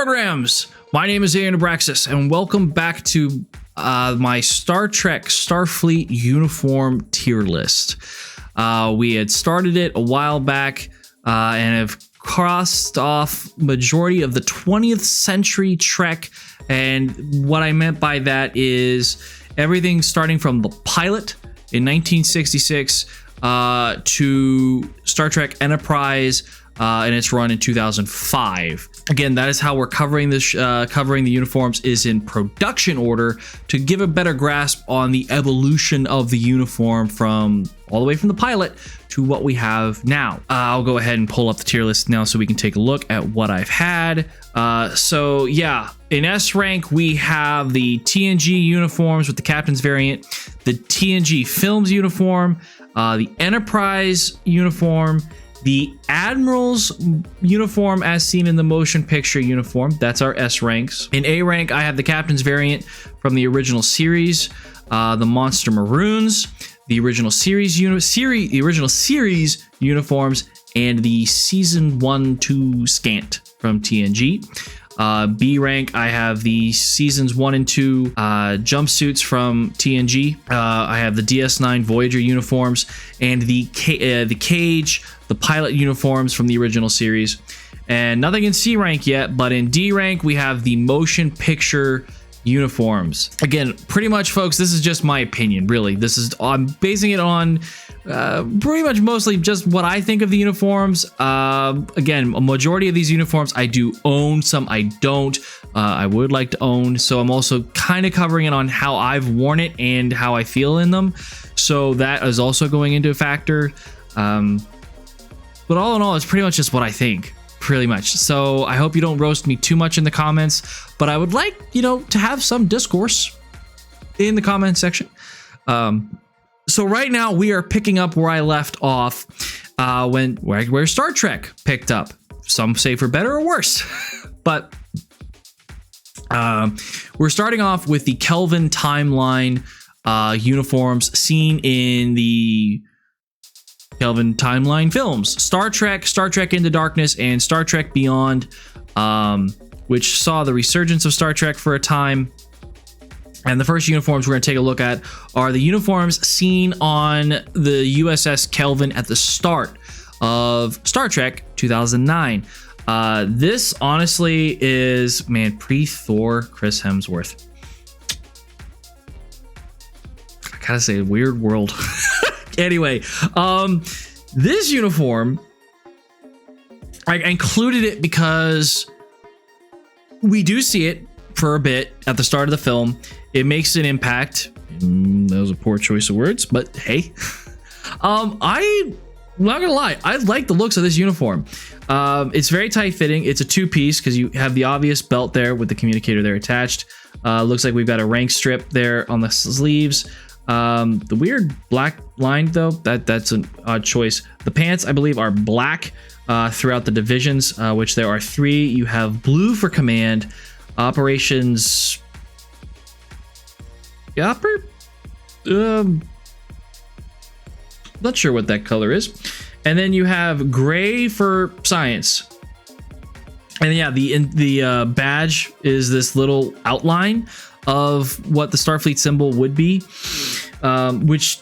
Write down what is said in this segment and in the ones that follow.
programs. My name is Aaron Abraxas, and welcome back to my Star Trek Starfleet uniform tier list. We had started it a while back and have crossed off majority of the 20th century Trek. And what I meant by that is everything starting from the pilot in 1966 to Star Trek Enterprise and its run in 2005. Again, that is how we're covering this. Covering the uniforms is in production order to give a better grasp on the evolution of the uniform from all the way from the pilot to what we have now. I'll go ahead and pull up the tier list now so we can take a look at what I've had. So yeah, in S rank we have the TNG uniforms with the captain's variant, the TNG Films uniform, the Enterprise uniform, the Admiral's uniform as seen in the motion picture uniform. That's our S ranks. In A rank, I have the captain's variant from the original series, the Monster Maroons, the original series uniforms, and the season 1-2 scant from TNG. B rank, I have the seasons 1 and 2 jumpsuits from TNG. I have the DS9 Voyager uniforms and the Cage, the pilot uniforms from the original series. And nothing in C rank yet, but in D rank we have the motion picture uniforms. Again, pretty much, folks, this is just my opinion, really. I'm basing it on pretty much mostly just what I think of the uniforms. Again, a majority of these uniforms I do own, some I don't. I would like to own, so I'm also kind of covering it on how I've worn it and how I feel in them. So that is also going into a factor. But all in all, it's pretty much just what I think. Pretty much. So I hope you don't roast me too much in the comments, but I would like, to have some discourse in the comment section. So right now we are picking up where I left off where Star Trek picked up. Some say for better or worse, but we're starting off with the Kelvin timeline uniforms seen in the Kelvin timeline films, Star Trek, Star Trek Into Darkness, and Star Trek Beyond, which saw the resurgence of Star Trek for a time. And the first uniforms we're going to take a look at are the uniforms seen on the USS Kelvin at the start of Star Trek 2009. This honestly is, pre-Thor Chris Hemsworth. I gotta say, weird world. Anyway, this uniform, I included it because we do see it for a bit at the start of the film. It makes an impact. That was a poor choice of words, but hey. I'm not gonna lie, I like the looks of this uniform. It's very tight fitting. It's a two-piece because you have the obvious belt there with the communicator there attached. Looks like we've got a rank strip there on the sleeves. The weird black line though, that's an odd choice. The pants, I believe, are black throughout the divisions, which there are 3. You have blue for command, operations not sure what that color is, and then you have gray for science. And yeah, the badge is this little outline of what the Starfleet symbol would be, which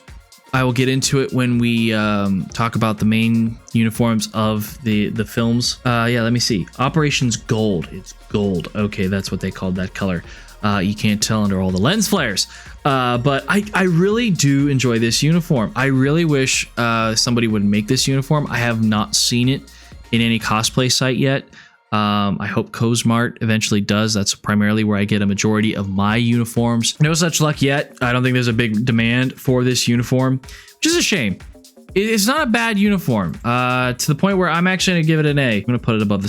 I will get into it when we talk about the main uniforms of the films. Yeah, let me see. Operations Gold. It's gold. Okay, that's what they called that color. You can't tell under all the lens flares. But I really do enjoy this uniform. I really wish somebody would make this uniform. I have not seen it in any cosplay site yet. I hope Cosmart eventually does. That's primarily where I get a majority of my uniforms. No such luck yet. I don't think there's a big demand for this uniform, which is a shame. It's not a bad uniform, to the point where I'm actually going to give it an A. I'm going to put it above the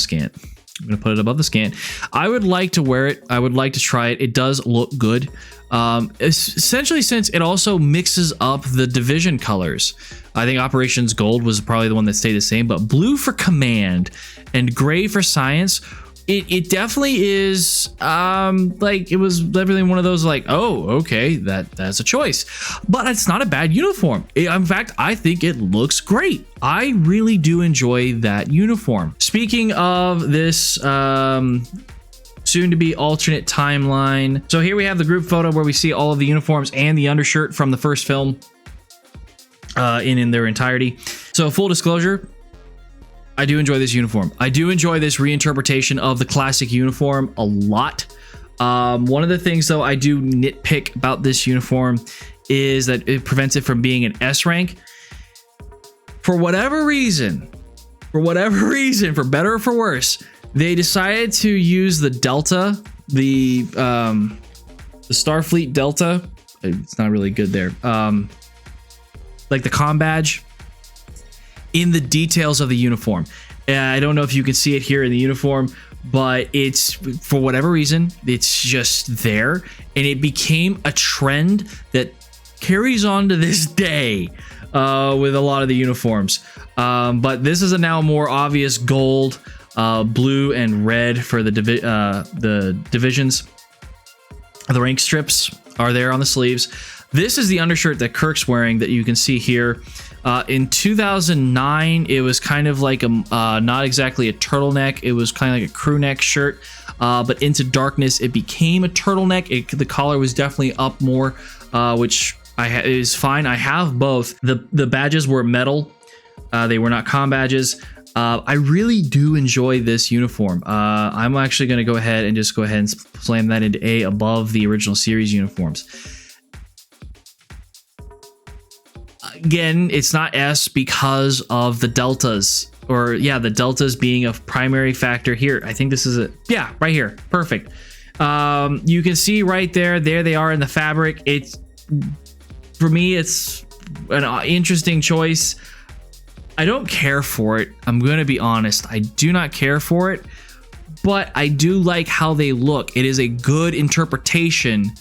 scant. I would like to wear it. I would like to try it. It does look good. Essentially, since it also mixes up the division colors. I think Operations Gold was probably the one that stayed the same, but blue for command and gray for science. It definitely is like it was definitely one of those like, oh, okay, that's a choice, but it's not a bad uniform. In fact, I think it looks great. I really do enjoy that uniform. Speaking of this soon to be alternate timeline. So here we have the group photo where we see all of the uniforms and the undershirt from the first film in their entirety. So full disclosure, I do enjoy this uniform. I do enjoy this reinterpretation of the classic uniform a lot. One of the things though I do nitpick about this uniform is that it prevents it from being an S rank. For whatever reason, for better or for worse, they decided to use the Delta, the Starfleet Delta. It's not really good there. Like the comm badge in the details of the uniform. I don't know if you can see it here in the uniform, but it's, for whatever reason, it's just there, and it became a trend that carries on to this day with a lot of the uniforms. But this is a now more obvious gold, blue and red for the divisions. The rank strips are there on the sleeves. This is the undershirt that Kirk's wearing that you can see here. In 2009, it was kind of like a not exactly a turtleneck. It was kind of like a crew neck shirt. But into darkness, it became a turtleneck. The collar was definitely up more, which is fine. I have both. The badges were metal. They were not comm badges. I really do enjoy this uniform. I'm actually going to go ahead and slam that into A above the original series uniforms. Again, it's not S because of the deltas, or the deltas being a primary factor here. I think this is right here. Perfect. You can see right there they are in the fabric. For me, it's an interesting choice. I don't care for it. I'm going to be honest. I do not care for it, but I do like how they look. It is a good reinterpretation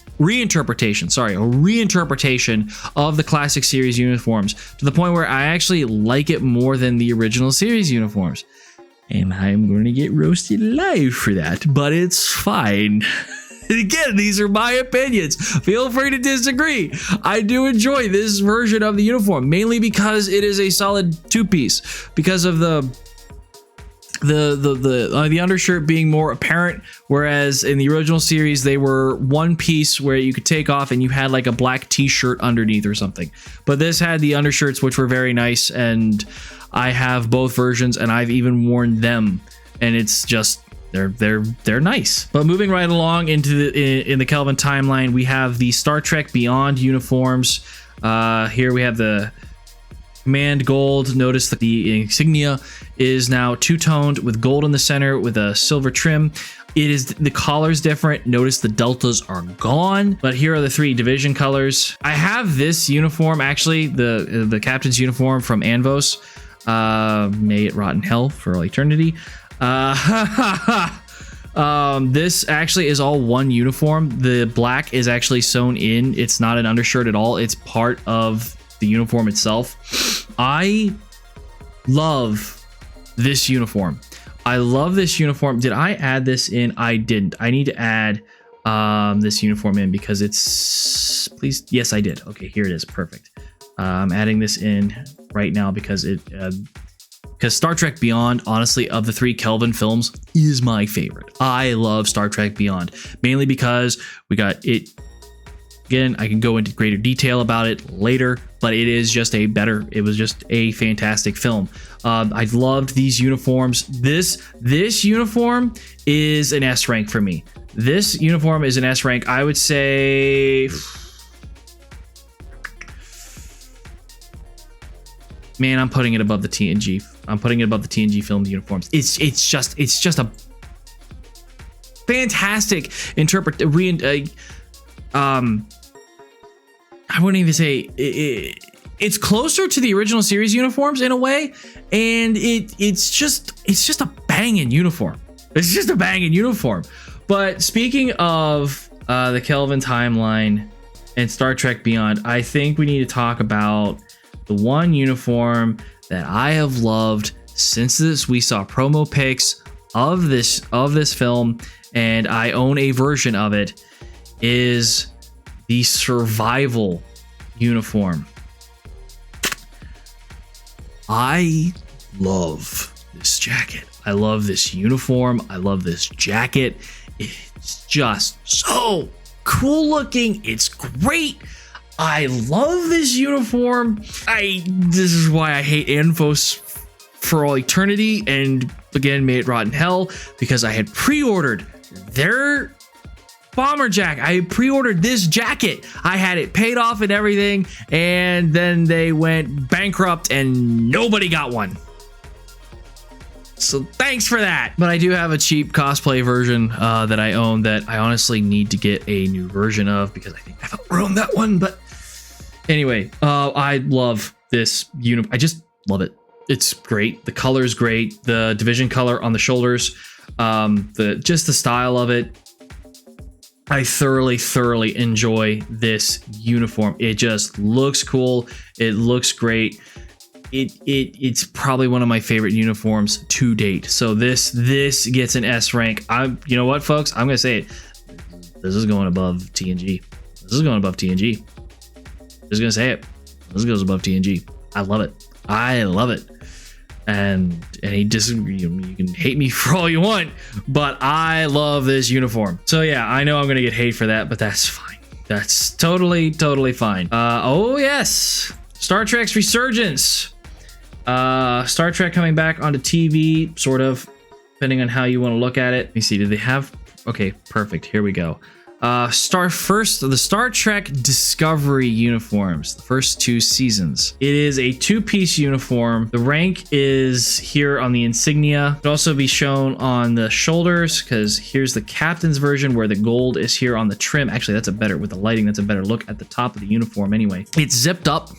of the classic series uniforms, to the point where I actually like it more than the original series uniforms. And I'm going to get roasted alive for that, but it's fine. Again, these are my opinions. Feel free to disagree. I do enjoy this version of the uniform, mainly because it is a solid two-piece, because of the undershirt being more apparent, whereas in the original series they were one piece where you could take off and you had like a black t-shirt underneath or something. But this had the undershirts, which were very nice, and I have both versions and I've even worn them, and it's just they're nice. But moving right along into the Kelvin timeline, we have the Star Trek Beyond uniforms. Here we have the command gold. Notice that the insignia is now two-toned with gold in the center with a silver trim. The collar's different. Notice the deltas are gone, but here are the three division colors. I have this uniform, actually, the captain's uniform from Anvos. May it rot in hell for all eternity. This actually is all one uniform. The black is actually sewn in. It's not an undershirt at all. It's part of the uniform itself. I love this uniform. Did I add this in? I didn't. I need to add this uniform in because it's, please. Yes, I did. Okay, here it is. Perfect. I'm adding this in right now because Star Trek Beyond, honestly, of the three Kelvin films, is my favorite. I love Star Trek Beyond, mainly because we got it. Again, I can go into greater detail about it later, but it was just a fantastic film. I loved these uniforms. This uniform is an S rank for me. This uniform is an S rank. I would say, man, I'm putting it above the TNG. I'm putting it above the TNG film uniforms. It's just a fantastic I wouldn't even say it's closer to the original series uniforms in a way, and it's just a banging uniform. It's just a banging uniform. But speaking of the Kelvin timeline and Star Trek Beyond, I think we need to talk about the one uniform that I have loved since we saw promo pics of this film, and I own a version of it, is the survival uniform. I love this jacket. I love this uniform. I love this jacket. It's just so cool looking. It's great. I love this uniform. This is why I hate Anfos for all eternity, and again, may it rot in hell, because I had pre-ordered their bomber jacket. I pre-ordered this jacket. I had it paid off and everything, and then they went bankrupt and nobody got one. So thanks for that. But I do have a cheap cosplay version that I own that I honestly need to get a new version of because I think I've outgrown that one. But anyway, I love this uniform. I just love it. It's great. The color is great. The division color on the shoulders, just the style of it. I thoroughly enjoy this uniform. It just looks cool. It looks great. It's probably one of my favorite uniforms to date. So this gets an S rank. You know what, folks? I'm gonna say it. This is going above TNG. This is going above TNG. Just gonna say it. This goes above TNG. I love it. I love it. And you can hate me for all you want, but I love this uniform. So yeah, I know I'm gonna get hate for that, but that's fine. That's totally fine. Oh yes, Star Trek's resurgence. Star Trek coming back onto TV, sort of, depending on how you want to look at it. Let me see, do they have... Okay, perfect, here we go. The Star Trek Discovery uniforms, the first 2 seasons. It is a 2-piece uniform. The rank is here on the insignia. It can also be shown on the shoulders, because here's the captain's version where the gold is here on the trim. Actually, that's a better, with the lighting, that's a better look at the top of the uniform anyway. It's zipped up.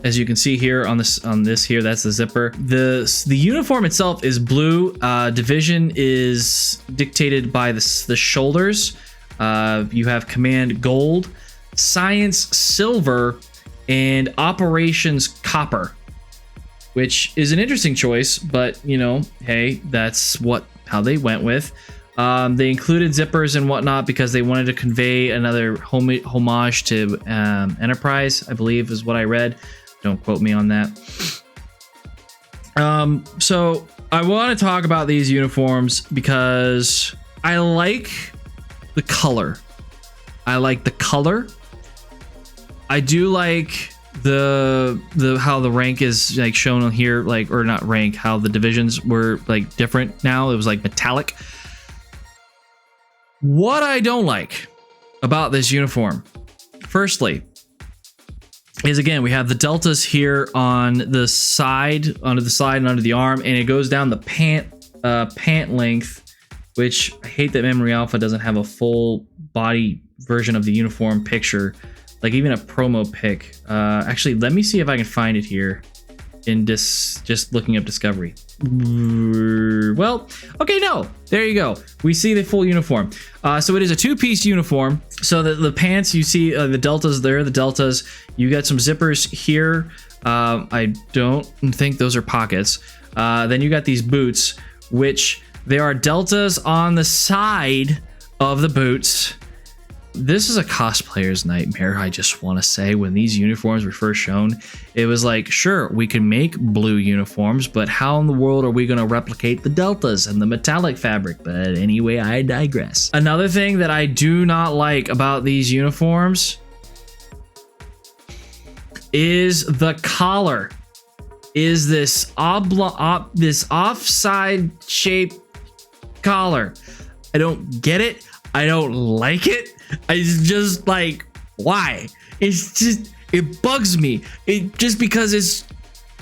As you can see here on this here, that's the zipper. The uniform itself is blue. Division is dictated by the shoulders. You have command gold, science silver, and operations copper, which is an interesting choice, but you know, hey, that's how they went with. They included zippers and whatnot because they wanted to convey another homage to Enterprise, I believe is what I read. Don't quote me on that. So I want to talk about these uniforms because I like the color. I like the color. I do like the how the rank is like shown on here, like, or not rank, how the divisions were like different now. It was like metallic. What I don't like about this uniform, firstly, is again, we have the deltas here on the side, and under the arm, and it goes down the pant length, which I hate that Memory Alpha doesn't have a full body version of the uniform picture, like even a promo pic. Actually, let me see if I can find it here in just looking up Discovery. Well, okay, no, there you go. We see the full uniform. So it is a 2-piece uniform. So the pants, you see the deltas there, the deltas. You got some zippers here. I don't think those are pockets. Then you got these boots, which there are deltas on the side of the boots. This is a cosplayer's nightmare, I just want to say. When these uniforms were first shown, it was like, sure, we can make blue uniforms, but how in the world are we going to replicate the deltas and the metallic fabric? But anyway, I digress. Another thing that I do not like about these uniforms is the collar. Is this this offside shaped collar. I don't get it. I don't like it. It's just like, why? It bugs me. It just because it's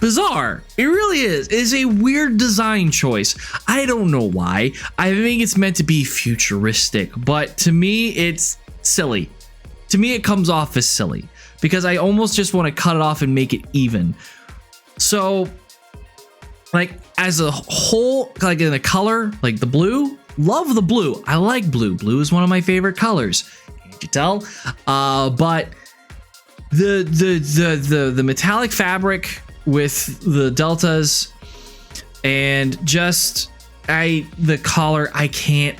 bizarre. It really is. It's a weird design choice. I don't know why. I think it's meant to be futuristic, but to me, it's silly. To me, it comes off as silly because I almost just want to cut it off and make it even. So, like, as a whole, like in the color, like the blue, love the blue. I like blue. Blue is one of my favorite colors. Can't you tell? But the metallic fabric with the deltas and just the collar, I can't.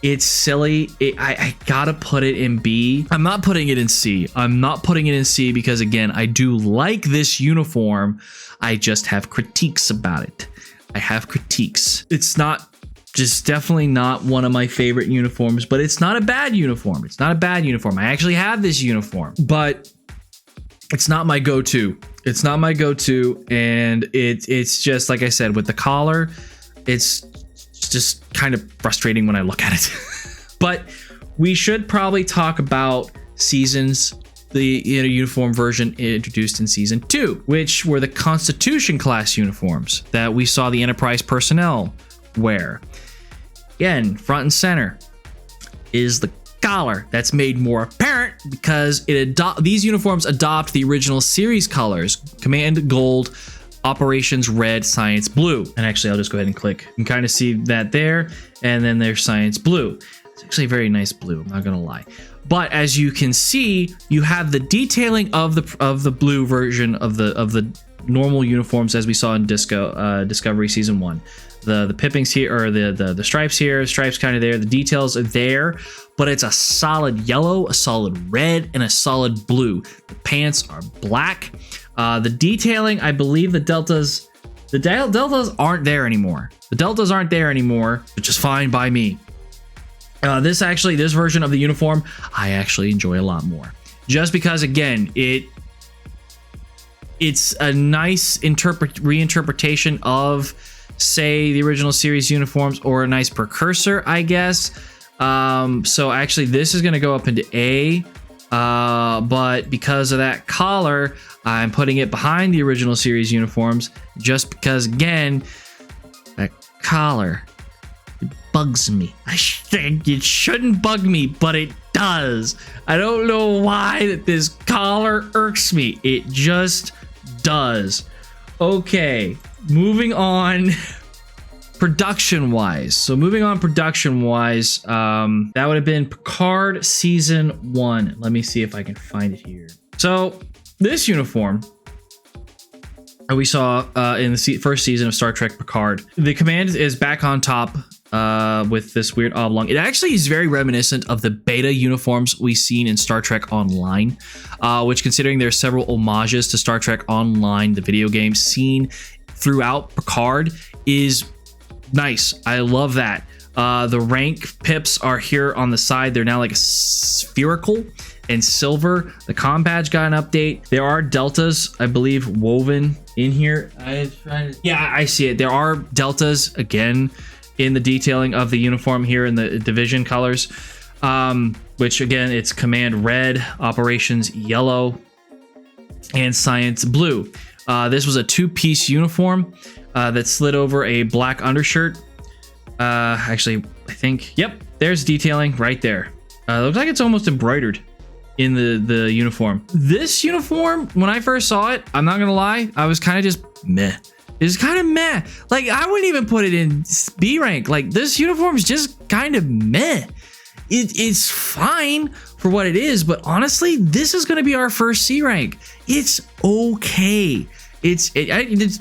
It's silly. I gotta put it in B. I'm not putting it in C. I'm not putting it in C because, again, I do like this uniform. I just have critiques about it. I have critiques. It's not just definitely not one of my favorite uniforms, but it's not a bad uniform. It's not a bad uniform. I actually have this uniform, but it's not my go-to. It's not my go-to, and it's just like I said with the collar, it's just kind of frustrating when I look at it. But we should probably talk about seasons, the uniform version introduced in season 2, which were the Constitution class uniforms that we saw the Enterprise personnel wear. Again, front and center is the collar. That's made more apparent because these uniforms adopt the original series colors: Command Gold, Operations Red, Science Blue. And actually, I'll just go ahead and click. You can kind of see that there, and then there's Science Blue. It's actually a very nice blue, I'm not gonna lie. But as you can see, you have the detailing of the blue version of the normal uniforms as we saw in Discovery season 1. The pippings here, or the stripes here, stripes kind of there, the details are there, but it's a solid yellow, a solid red, and a solid blue. The pants are black. The detailing, I believe the deltas aren't there anymore. The deltas aren't there anymore, which is fine by me. This version of the uniform, I actually enjoy a lot more. Just because, again, it's a nice reinterpretation of, say, the original series uniforms, or a nice precursor, I guess. So actually this is going to go up into A, but because of that collar, I'm putting it behind the original series uniforms, just because, again, that collar, it bugs me. I think it shouldn't bug me, but it does. I don't know why that this collar irks me. It just does. Okay, moving on. Production wise, that would have been Picard season 1. Let me see if I can find it here. So this uniform we saw in the first season of Star Trek Picard, the command is back on top with this weird oblong. It actually is very reminiscent of the beta uniforms we've seen in Star Trek Online, which, considering there's several homages to Star Trek Online, the video game, seen throughout Picard, is nice. I love that. The rank pips are here on the side. They're now like a spherical and silver. The comm badge got an update. There are deltas, I believe, woven in here. Yeah, I see it. There are deltas again in the detailing of the uniform here in the division colors, which again, it's Command Red, Operations Yellow, and Science Blue. This was a 2-piece uniform that slid over a black undershirt. Actually, I think, yep, there's detailing right there. Looks like it's almost embroidered in the uniform. This uniform, when I first saw it, I'm not gonna lie, I was kind of just meh. It's kind of meh. Like, I wouldn't even put it in B rank. Like, this uniform is just kind of meh. It's fine for what it is, but honestly, this is going to be our first C rank. It's okay. It's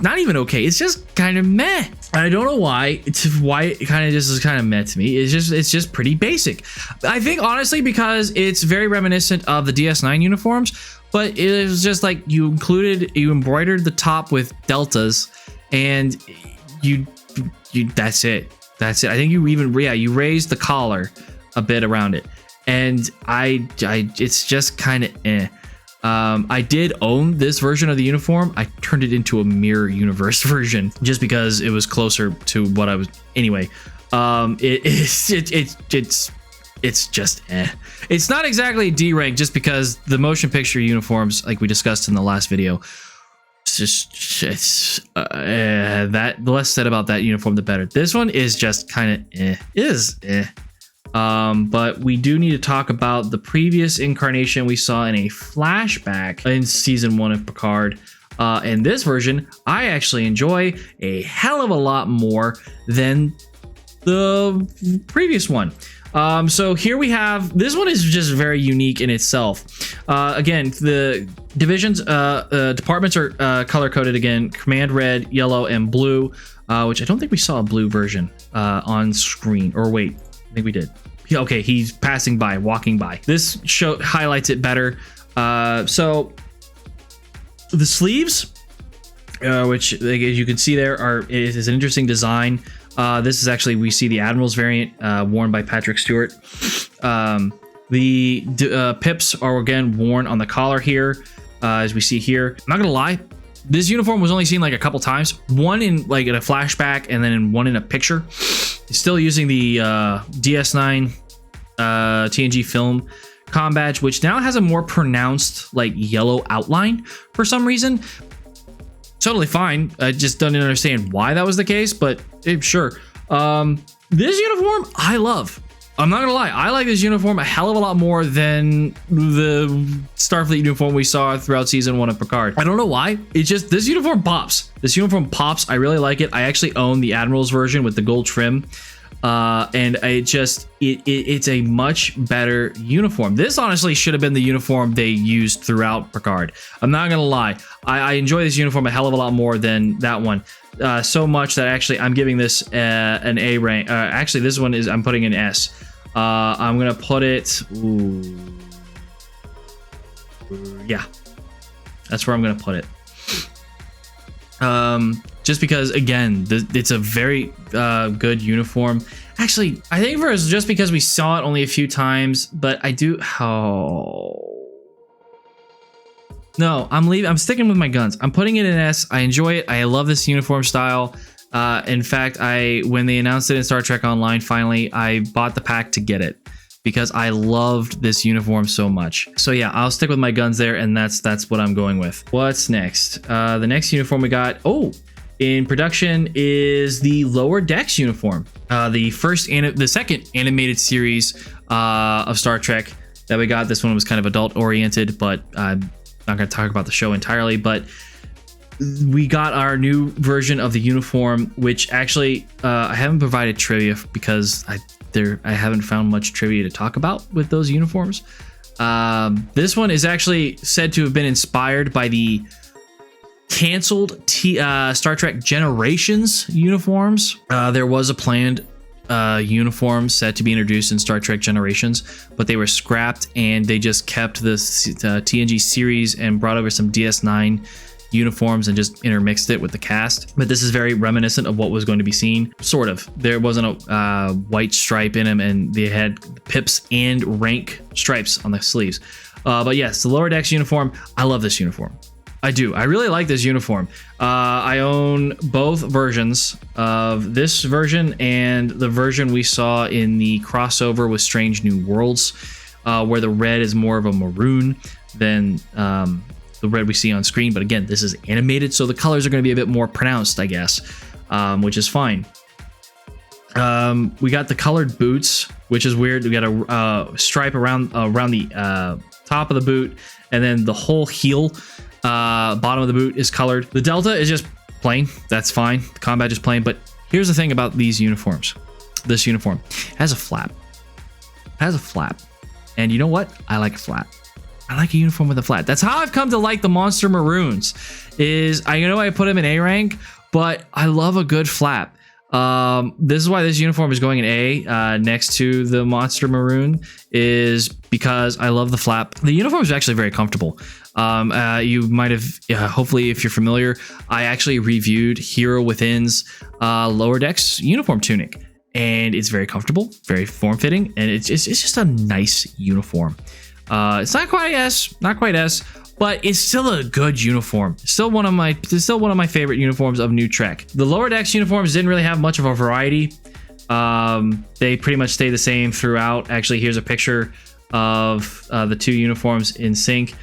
not even okay. It's just kind of meh. I don't know why. Why it kind of just is kind of meh to me. It's just pretty basic. I think honestly because it's very reminiscent of the DS9 uniforms, but it was just like you embroidered the top with deltas, and you that's it. I think you raised the collar a bit around it, and it's just kind of eh. I did own this version of the uniform. I turned it into a mirror universe version just because it was closer to what I was. Anyway, it's just eh. It's not exactly a D rank just because the motion picture uniforms, like we discussed in the last video, that the less said about that uniform, the better. This one is just kind of eh. It is eh. But we do need to talk about the previous incarnation we saw in a flashback in season 1 of Picard. And this version, I actually enjoy a hell of a lot more than the previous one. So here we have, this one is just very unique in itself. Again, the divisions, departments are color coded again, Command Red, Yellow, and Blue, which I don't think we saw a blue version on screen. Or wait, I think we did. Okay, he's walking by. This show highlights it better. So the sleeves, which as you can see there is an interesting design This is actually, we see the Admiral's variant worn by Patrick Stewart. The pips are again worn on the collar here, as we see here. I'm not gonna lie, this uniform was only seen like a couple times. One in like in a flashback, and then one in a picture. Still using the DS9 TNG film comm badge, which now has a more pronounced like yellow outline for some reason. Totally fine. I just don't understand why that was the case, but sure. This uniform I love. I'm not gonna lie, I like this uniform a hell of a lot more than the Starfleet uniform we saw throughout season 1 of Picard. I don't know why. It's just, this uniform pops. This uniform pops. I really like it. I actually own the Admiral's version with the gold trim. And it's a much better uniform. This honestly should have been the uniform they used throughout Picard. I'm not gonna lie. I enjoy this uniform a hell of a lot more than that one. So much that actually I'm giving this an A rank. Actually, this one is, I'm putting an S. I'm gonna put it. Yeah, that's where I'm gonna put it. Just because, again, it's a very good uniform. Actually, I think for us, just because we saw it only a few times, but I do. No, I'm sticking with my guns. I'm putting it in S. I enjoy it. I love this uniform style. In fact, when they announced it in Star Trek Online, finally, I bought the pack to get it because I loved this uniform so much. So yeah, I'll stick with my guns there, and that's what I'm going with. What's next? The next uniform we got, in production, is the Lower Decks uniform. The second animated series of Star Trek that we got. This one was kind of adult oriented, but I'm not going to talk about the show entirely, but we got our new version of the uniform, which actually I haven't provided trivia because I haven't found much trivia to talk about with those uniforms. This one is actually said to have been inspired by the canceled Star Trek Generations uniforms. There was a planned uniform set to be introduced in Star Trek Generations, but they were scrapped, and they just kept the TNG series and brought over some DS9 uniforms and just intermixed it with the cast. But this is very reminiscent of what was going to be seen, sort of. There wasn't a white stripe in them, and they had pips and rank stripes on the sleeves. But yes, the Lower Decks uniform, I love this uniform. I do. I really like this uniform. I own both versions of this version and the version we saw in the crossover with Strange New Worlds, where the red is more of a maroon than the red we see on screen. But again, this is animated, so the colors are going to be a bit more pronounced, I guess, which is fine. We got the colored boots, which is weird. We got a stripe around the top of the boot, and then the whole heel. Bottom of the boot is colored. The Delta is just plain. That's fine. The combat is plain. But here's the thing about these uniforms. This uniform has a flap. And you know what? I like a flap. I like a uniform with a flap. That's how I've come to like the Monster Maroons. I put them in A rank, but I love a good flap. This is why this uniform is going in A next to the Monster Maroon, is because I love the flap. The uniform is actually very comfortable. You might have, hopefully, if you're familiar, I actually reviewed Hero Within's Lower Decks uniform tunic, and it's very comfortable, very form-fitting, and it's just a nice uniform. It's not quite S, but it's still a good uniform. Still one of my favorite uniforms of New Trek. The Lower Decks uniforms didn't really have much of a variety. They pretty much stay the same throughout. Actually, here's a picture of the two uniforms in sync.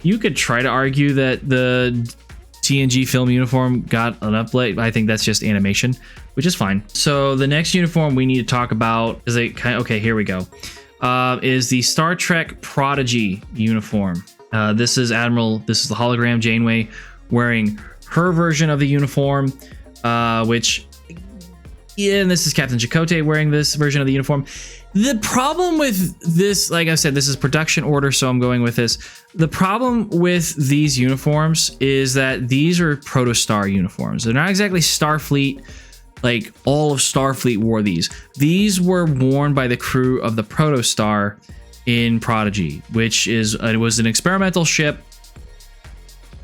You could try to argue that the TNG film uniform got an update. I think that's just animation, which is fine. So the next uniform we need to talk about is here we go. Is the Star Trek Prodigy uniform. This is the hologram Janeway wearing her version of the uniform, and this is Captain Chakotay wearing this version of the uniform. The problem with this, like I said, this is production order, so I'm going with this. The problem with these uniforms is that these are Protostar uniforms. They're not exactly Starfleet. Like, all of Starfleet wore these. These were worn by the crew of the Protostar in Prodigy, which was an experimental ship.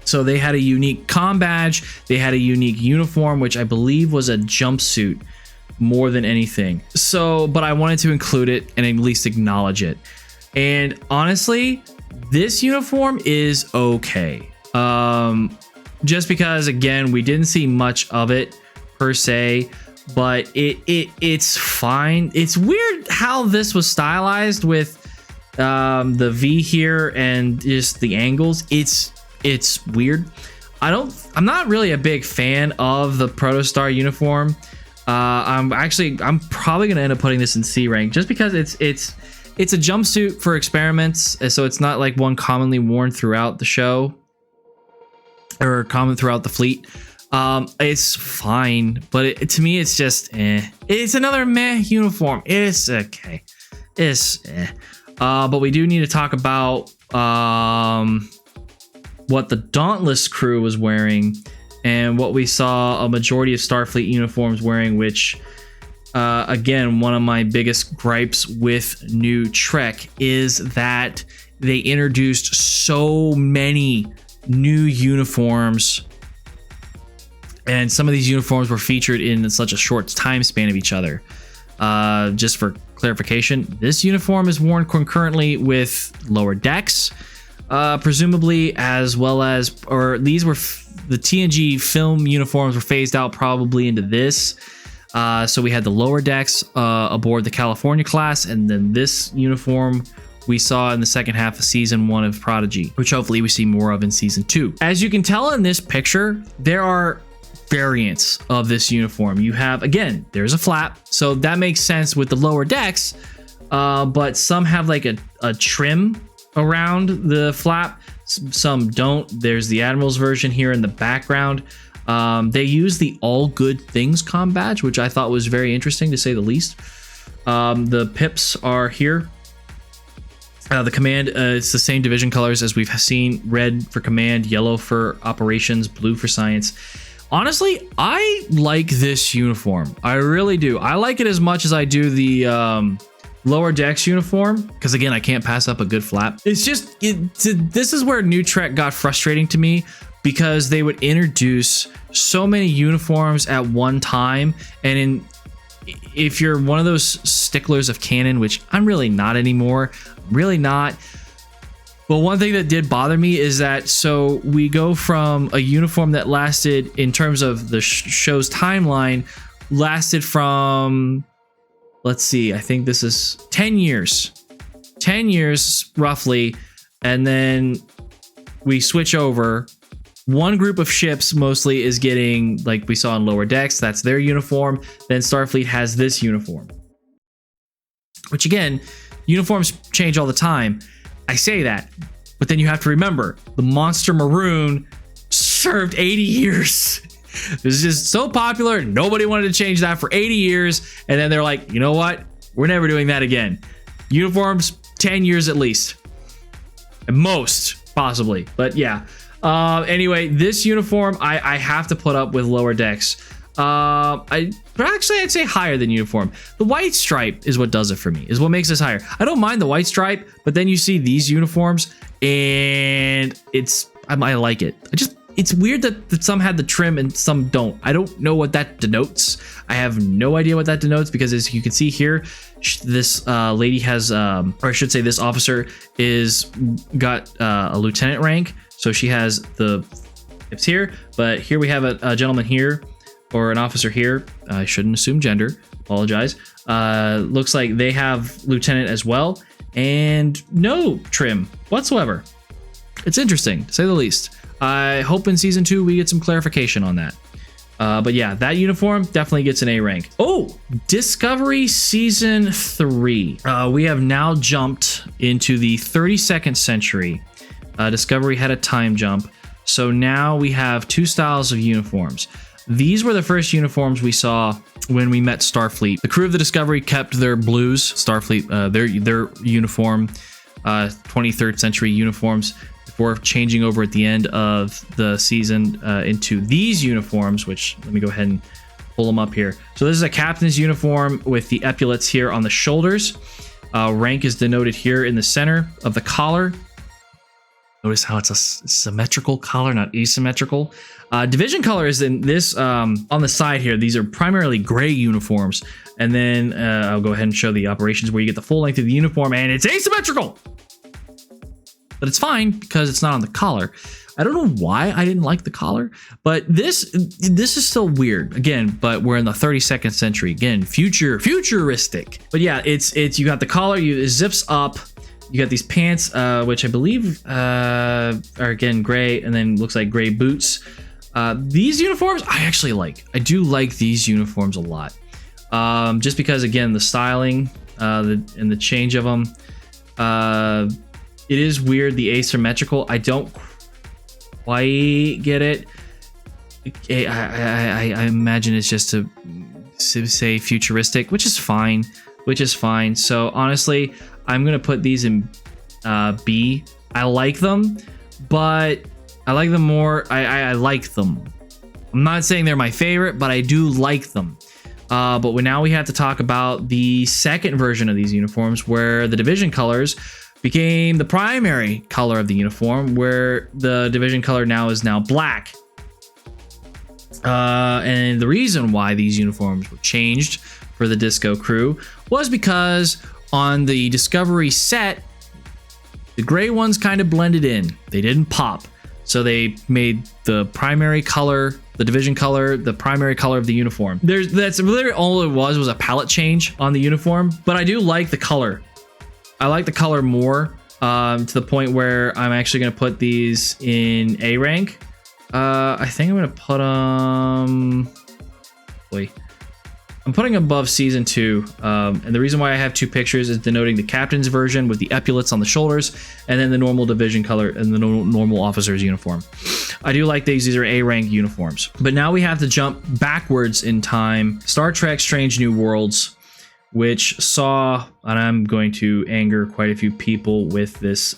So they had a unique comm badge. They had a unique uniform, which I believe was a jumpsuit. more than anything. So, but I wanted to include it and at least acknowledge it. And honestly, this uniform is okay. Just because, again, we didn't see much of it per se, but it's fine. It's weird how this was stylized with the V here and just the angles. It's weird. I'm not really a big fan of the Protostar uniform. I'm probably gonna end up putting this in C rank just because it's a jumpsuit for experiments, so it's not like one commonly worn throughout the show or common throughout the fleet. It's fine, but to me it's just it's another meh uniform. It's okay. It's but we do need to talk about what the Dauntless crew was wearing and what we saw a majority of Starfleet uniforms wearing, which again, one of my biggest gripes with new Trek is that they introduced so many new uniforms, and some of these uniforms were featured in such a short time span of each other. Just for clarification, this uniform is worn concurrently with Lower Decks, presumably, as well as, or these were the TNG film uniforms were phased out probably into this. So we had the Lower Decks aboard the California class, and then this uniform we saw in the second half of season 1 of Prodigy, which hopefully we see more of in season 2. As you can tell in this picture, there are variants of this uniform. You have, again, there's a flap, so that makes sense with the Lower Decks, but some have like a trim around the flap, some don't. There's the Admiral's version here in the background. They use the All Good Things comm badge, which I thought was very interesting to say the least. The pips are here. The command, it's the same division colors as we've seen: red for command, yellow for operations, blue for science. Honestly, I like this uniform. I really do. I like it as much as I do the Lower Decks uniform, because again, I can't pass up a good flap. It's just, this is where New Trek got frustrating to me, because they would introduce so many uniforms at one time, and if you're one of those sticklers of canon, which I'm really not anymore, really not. But one thing that did bother me is that, so we go from a uniform that lasted, in terms of the show's timeline, lasted from, let's see, I think this is 10 years roughly, and then we switch over. One group of ships mostly is getting, like we saw in Lower Decks, that's their uniform. Then Starfleet has this uniform, which again, uniforms change all the time. I say that, but then you have to remember the Monster Maroon served 80 years. It was just so popular, nobody wanted to change that for 80 years, and then they're like, you know what, we're never doing that again. Uniforms 10 years at least, at most, possibly, but yeah. Anyway, this uniform I have to put up with Lower Decks. I'd say higher than uniform. The white stripe is what does it for me, is what makes this higher. I don't mind the white stripe, but then you see these uniforms and I like it. It's weird that some had the trim and some don't. I don't know what that denotes. I have no idea what that denotes, because as you can see here, this lady has, or I should say this officer got a lieutenant rank. So she has the tips here, but here we have a gentleman here, or an officer here. I shouldn't assume gender, apologize. Looks like they have lieutenant as well, and no trim whatsoever. It's interesting, to say the least. I hope in season 2 we get some clarification on that. But yeah, that uniform definitely gets an A rank. Oh, Discovery season 3. We have now jumped into the 32nd century. Discovery had a time jump, so now we have 2 styles of uniforms. These were the first uniforms we saw when we met Starfleet. The crew of the Discovery kept their blues, Starfleet, their uniform, 23rd century uniforms, before changing over at the end of the season into these uniforms, which, let me go ahead and pull them up here. So this is a captain's uniform with the epaulets here on the shoulders. Rank is denoted here in the center of the collar. Notice how it's a symmetrical color, not asymmetrical. Division color is in this on the side here. These are primarily gray uniforms. And then I'll go ahead and show the operations where you get the full length of the uniform and it's asymmetrical. But it's fine because it's not on the collar. I don't know why I didn't like the collar, but this is still weird again, but we're in the 32nd century again, futuristic. But yeah, it's you got the collar, it zips up. You got these pants, which I believe are again gray, and then looks like gray boots. These uniforms I actually like. I do like these uniforms a lot, just because again the styling and the change of them. It is weird, the asymmetrical. I don't quite get it. I imagine it's just to say futuristic, which is fine. So honestly, I'm gonna put these in B. I like them, but I like them more. I like them. I'm not saying they're my favorite, but I do like them. But now we have to talk about the second version of these uniforms, where the division colors became the primary color of the uniform, where the division color is now black. And the reason why these uniforms were changed for the Disco crew was because on the Discovery set, the gray ones kind of blended in. They didn't pop. So they made the primary color, the division color, the primary color of the uniform. That's literally all it was a palette change on the uniform. But I do like the color. I like the color more, to the point where I'm actually going to put these in A rank. I think I'm going to put them... I'm putting above season 2, and the reason why I have two pictures is denoting the captain's version with the epaulets on the shoulders, and then the normal division color and the normal officer's uniform. I do like these are A rank uniforms. But now we have to jump backwards in time. Star Trek Strange New Worlds, which saw, and I'm going to anger quite a few people with this,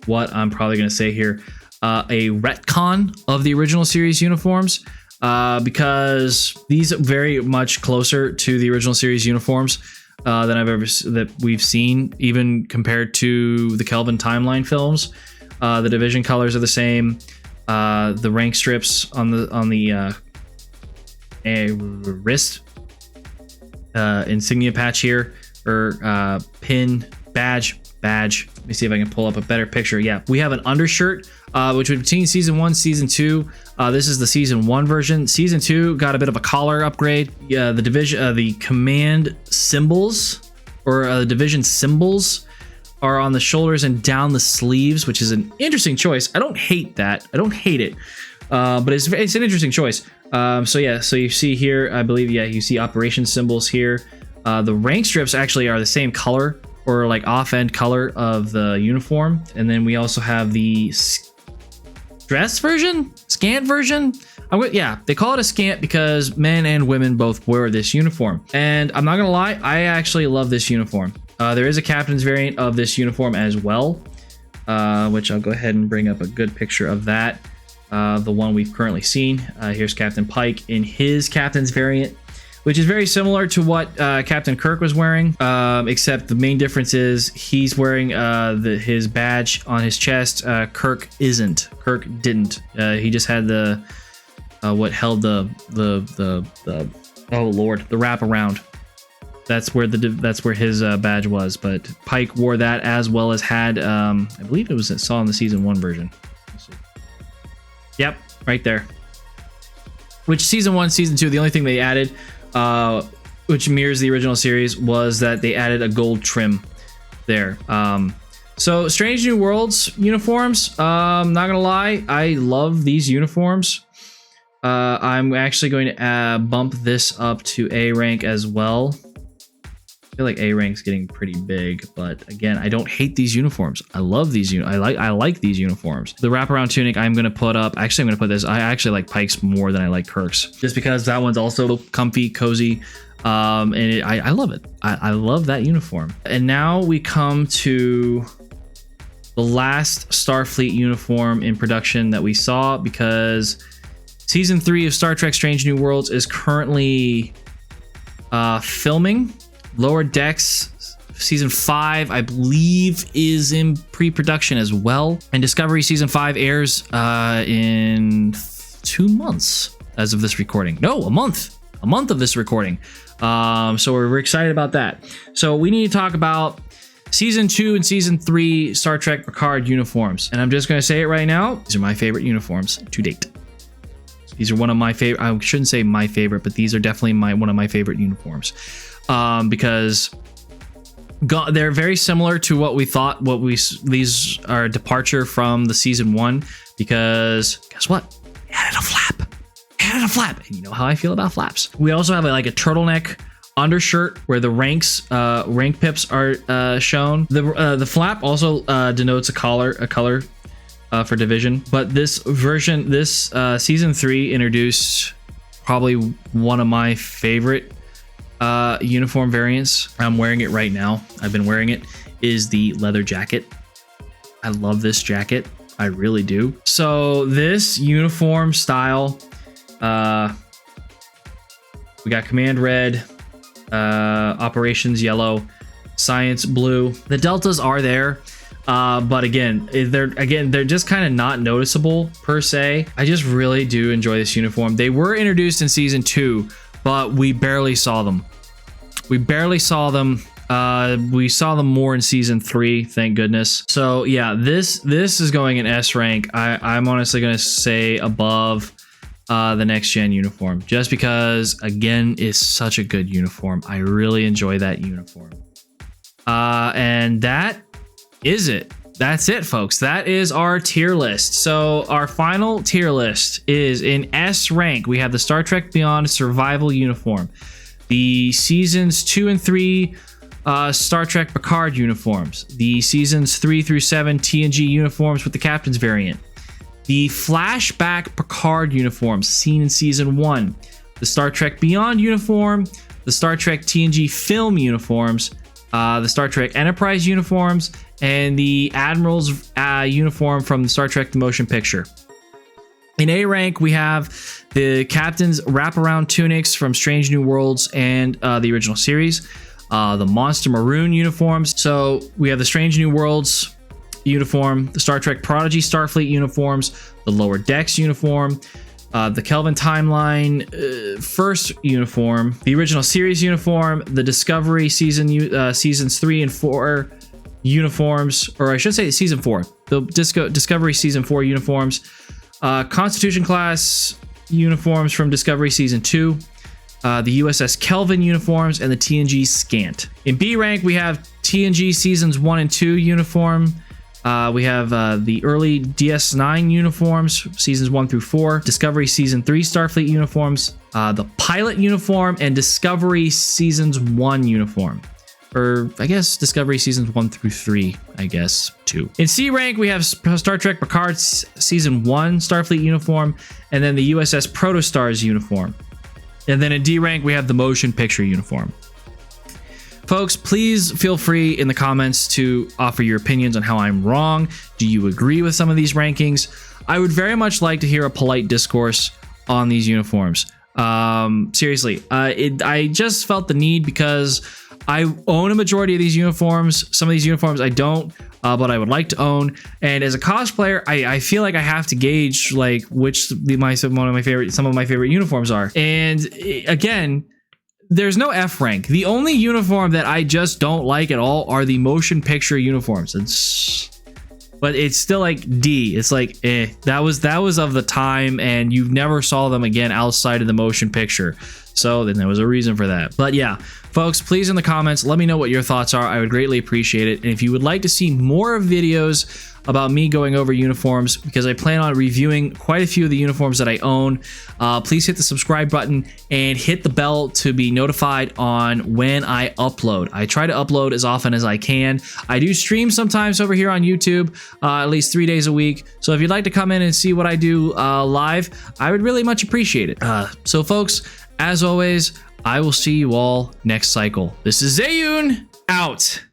what I'm probably going to say here, a retcon of the original series uniforms. Because these are very much closer to the original series uniforms that we've seen, even compared to the Kelvin timeline films. The division colors are the same. The rank strips on the wrist insignia patch here, or pin badge. Let me see if I can pull up a better picture. Yeah, we have an undershirt, which was between season 1, season 2. This is the season 1 version. Season 2 got a bit of a collar upgrade. The division, the command symbols, or the division symbols, are on the shoulders and down the sleeves, which is an interesting choice. I don't hate that. I don't hate it, but it's an interesting choice. So you see here, I believe, you see operation symbols here. The rank strips actually are the same color, or like off-end color of the uniform. And then we also have the scant version. They call it a scant because men and women both wear this uniform. And I'm not gonna lie, I actually love this uniform. There is a captain's variant of this uniform as well, which I'll go ahead and bring up a good picture of that. The one we've currently seen. Here's Captain Pike in his captain's variant, which is very similar to what Captain Kirk was wearing, except the main difference is he's wearing his badge on his chest. Kirk isn't. Kirk didn't. He just had the what held the oh lord, the wraparound. That's where his badge was. But Pike wore that, as well as had I believe it saw in the season 1 version. Let's see. Yep, right there. Which season 1, season 2, the only thing they added, which mirrors the original series, was that they added a gold trim there. So Strange New Worlds uniforms, not gonna lie, I love these uniforms. I'm actually going to bump this up to A rank as well. I feel like A rank's getting pretty big, but again, I don't hate these uniforms. I love these. I like these uniforms. The wraparound tunic, I'm gonna put up. Actually, I'm gonna put this. I actually like Pike's more than I like Kirk's, just because that one's also comfy, cozy, and I love it. I love that uniform. And now we come to the last Starfleet uniform in production that we saw, because season 3 of Star Trek Strange New Worlds is currently filming. Lower Decks Season 5, I believe, is in pre-production as well. And Discovery Season 5 airs in 2 months as of this recording. No, a month of this recording. So we're excited about that. So we need to talk about Season 2 and Season 3 Star Trek Picard uniforms. And I'm just going to say it right now. These are my favorite uniforms to date. These are one of my favorite. I shouldn't say my favorite, but these are definitely one of my favorite uniforms. Because they're very similar to what we thought. These are a departure from the Season 1. Because guess what? It added a flap. And you know how I feel about flaps. We also have like a turtleneck undershirt where the rank pips are shown. The flap also denotes a color for division. But this version, Season 3 introduced probably one of my favorite uniform variants. I'm wearing it right now. I've been wearing it. Is the leather jacket. I love this jacket. I really do. So this uniform style, we got command red, operations yellow, science blue. The deltas are there, but again they're just kind of not noticeable per se. I just really do enjoy this uniform. They were introduced in Season 2, but we barely saw them. We saw them more in Season 3, thank goodness. So yeah, this is going in S rank. I'm honestly gonna say above the next gen uniform, just because again it's such a good uniform. I really enjoy that uniform. And that is it. That's it, folks. That is our tier list. So our final tier list is in S rank. We have the Star Trek Beyond Survival uniform, the Seasons 2 and 3 Star Trek Picard uniforms, the Seasons 3 through 7 TNG uniforms with the Captain's variant, the flashback Picard uniforms seen in Season 1, the Star Trek Beyond uniform, the Star Trek TNG film uniforms, the Star Trek Enterprise uniforms, and the Admiral's uniform from the Star Trek The Motion Picture. In A rank, we have the Captain's wraparound tunics from Strange New Worlds and the original series, the Monster Maroon uniforms. So we have the Strange New Worlds uniform, the Star Trek Prodigy Starfleet uniforms, the Lower Decks uniform, the Kelvin Timeline first uniform, the original series uniform, the Discovery seasons 3 and 4 uniforms, or I should say Season 4, the Discovery Season 4 uniforms, Constitution class uniforms from Discovery Season 2, the USS Kelvin uniforms, and the TNG Scant. In B rank, we have TNG Seasons 1 and 2 uniform. We have the early DS9 uniforms, Seasons 1 through 4, Discovery Season 3 Starfleet uniforms, the Pilot uniform, and Discovery Seasons 1 uniform. Or I guess Discovery Seasons 1 through 3, I guess, 2. In C rank, we have Star Trek Picard Season 1 Starfleet uniform, and then the USS Protostars uniform. And then in D rank, we have the Motion Picture uniform. Folks, please feel free in the comments to offer your opinions on how I'm wrong. Do you agree with some of these rankings? I would very much like to hear a polite discourse on these uniforms. Seriously, I just felt the need because I own a majority of these uniforms. Some of these uniforms I don't, but I would like to own. And as a cosplayer, I feel like I have to gauge like which some of my favorite uniforms are. And again, there's no F rank. The only uniform that I just don't like at all are the motion picture uniforms. But it's still like D. It's like, that was of the time, and you never saw them again outside of the motion picture. So then there was a reason for that. But yeah, folks, please in the comments, let me know what your thoughts are. I would greatly appreciate it. And if you would like to see more videos about me going over uniforms, because I plan on reviewing quite a few of the uniforms that I own, please hit the subscribe button and hit the bell to be notified on when I upload. I try to upload as often as I can. I do stream sometimes over here on YouTube, at least 3 days a week. So if you'd like to come in and see what I do live, I would really much appreciate it. So folks, as always, I will see you all next cycle. This is Zayun, out.